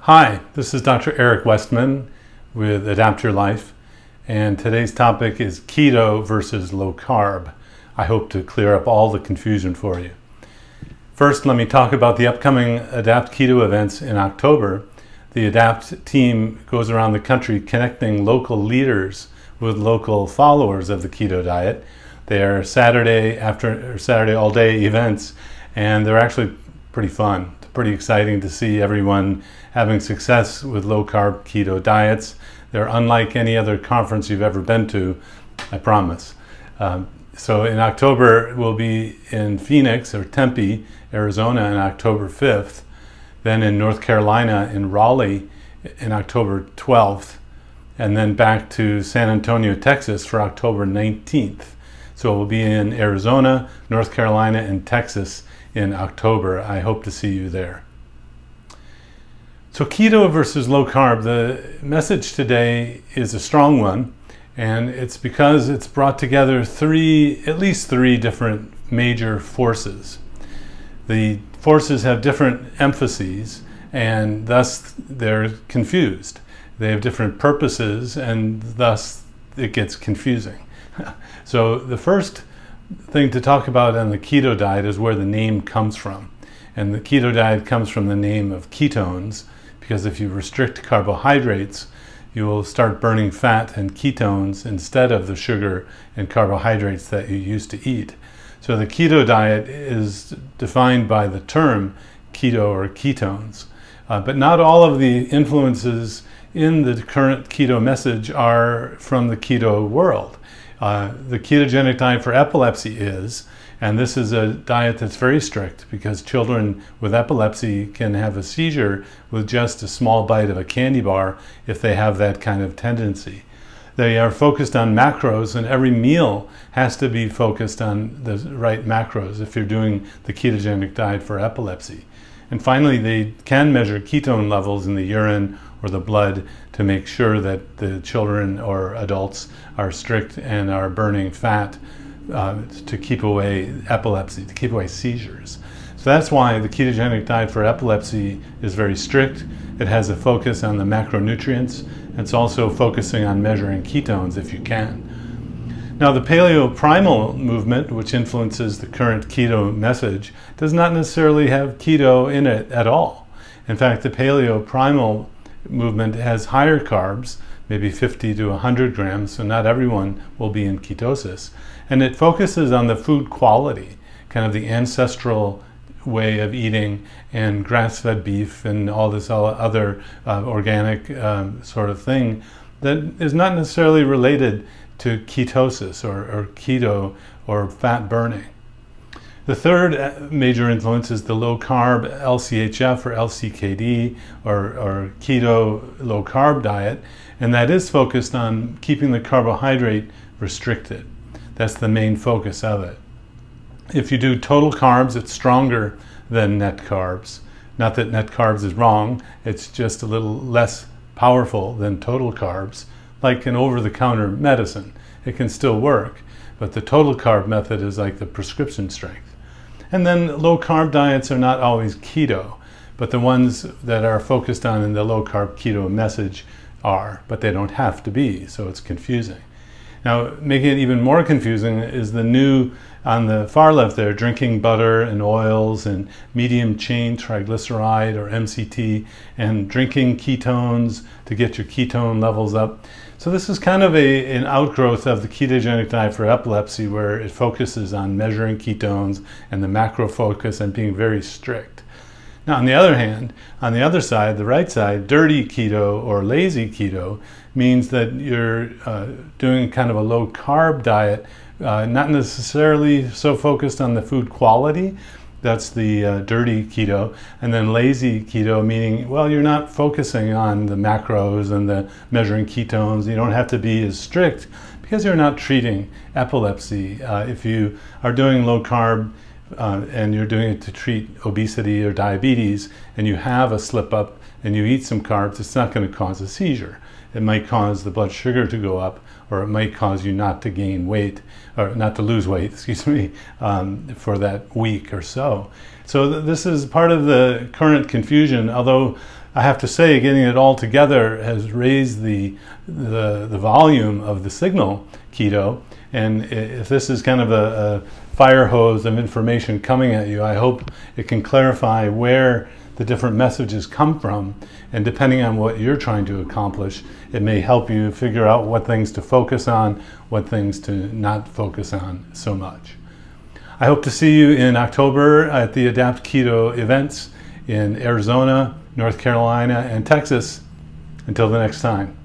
Hi, this is Dr. Eric Westman with Adapt Your Life, and today's topic is keto versus low carb. I hope to clear up all the confusion for you. First, let me talk about the upcoming Adapt Keto events in October. The Adapt team goes around the country connecting local leaders with local followers of the keto diet. They are Saturday all day events, and they're actually pretty fun. It's pretty exciting to see everyone having success with low-carb keto diets. They're unlike any other conference you've ever been to, I promise. So in October, we'll be in Phoenix or Tempe, Arizona on October 5th, then in North Carolina in Raleigh in October 12th, and then back to San Antonio, Texas for October 19th. So we'll be in Arizona, North Carolina, and Texas in October. I hope to see you there. So keto versus low carb, the message today is a strong one, and it's because it's brought together at least three different major forces. The forces have different emphases, and thus they're confused. They have different purposes, and thus it gets confusing. So the first thing to talk about on the keto diet is where the name comes from. And the keto diet comes from the name of ketones, because if you restrict carbohydrates, you will start burning fat and ketones instead of the sugar and carbohydrates that you used to eat. So the keto diet is defined by the term keto or ketones. But not all of the influences in the current keto message are from the keto world. The ketogenic diet for epilepsy is, and this is a diet that's very strict because children with epilepsy can have a seizure with just a small bite of a candy bar if they have that kind of tendency. They are focused on macros, and every meal has to be focused on the right macros if you're doing the ketogenic diet for epilepsy. And finally, they can measure ketone levels in the urine or the blood to make sure that the children or adults are strict and are burning fat to keep away epilepsy, to keep away seizures. So that's why the ketogenic diet for epilepsy is very strict. It has a focus on the macronutrients. It's also focusing on measuring ketones if you can. Now, the paleo-primal movement, which influences the current keto message, does not necessarily have keto in it at all. In fact, the paleo-primal movement has higher carbs, maybe 50 to 100 grams, so not everyone will be in ketosis. And it focuses on the food quality, kind of the ancestral way of eating, and grass-fed beef and all this other organic sort of thing that is not necessarily related to ketosis or keto or fat burning. The third major influence is the low-carb LCHF or LCKD or keto low-carb diet, and that is focused on keeping the carbohydrate restricted. That's the main focus of it. If you do total carbs, it's stronger than net carbs. Not that net carbs is wrong, it's just a little less powerful than total carbs, like an over-the-counter medicine. It can still work, but the total carb method is like the prescription strength. And then low-carb diets are not always keto, but the ones that are focused on in the low-carb keto message are, but they don't have to be, so it's confusing. Now, making it even more confusing is the new, on the far left there, drinking butter and oils and medium chain triglyceride or MCT, and drinking ketones to get your ketone levels up. So this is kind of an outgrowth of the ketogenic diet for epilepsy, where it focuses on measuring ketones and the macro focus and being very strict. Now, on the other hand, on the other side, the right side, dirty keto or lazy keto means that you're doing kind of a low-carb diet, not necessarily so focused on the food quality. That's the dirty keto. And then lazy keto, meaning, well, you're not focusing on the macros and the measuring ketones. You don't have to be as strict because you're not treating epilepsy. If you are doing low-carb and you're doing it to treat obesity or diabetes, and you have a slip up and you eat some carbs, it's not going to cause a seizure. It might cause the blood sugar to go up, or it might cause you not to gain weight, or not to lose weight, excuse me, for that week or so. So this is part of the current confusion, although I have to say, getting it all together has raised the volume of the signal keto. And if this is kind of a fire hose of information coming at you, I hope it can clarify where the different messages come from. And depending on what you're trying to accomplish, it may help you figure out what things to focus on, what things to not focus on so much. I hope to see you in October at the Adapt Keto events in Arizona, North Carolina, and Texas. Until the next time.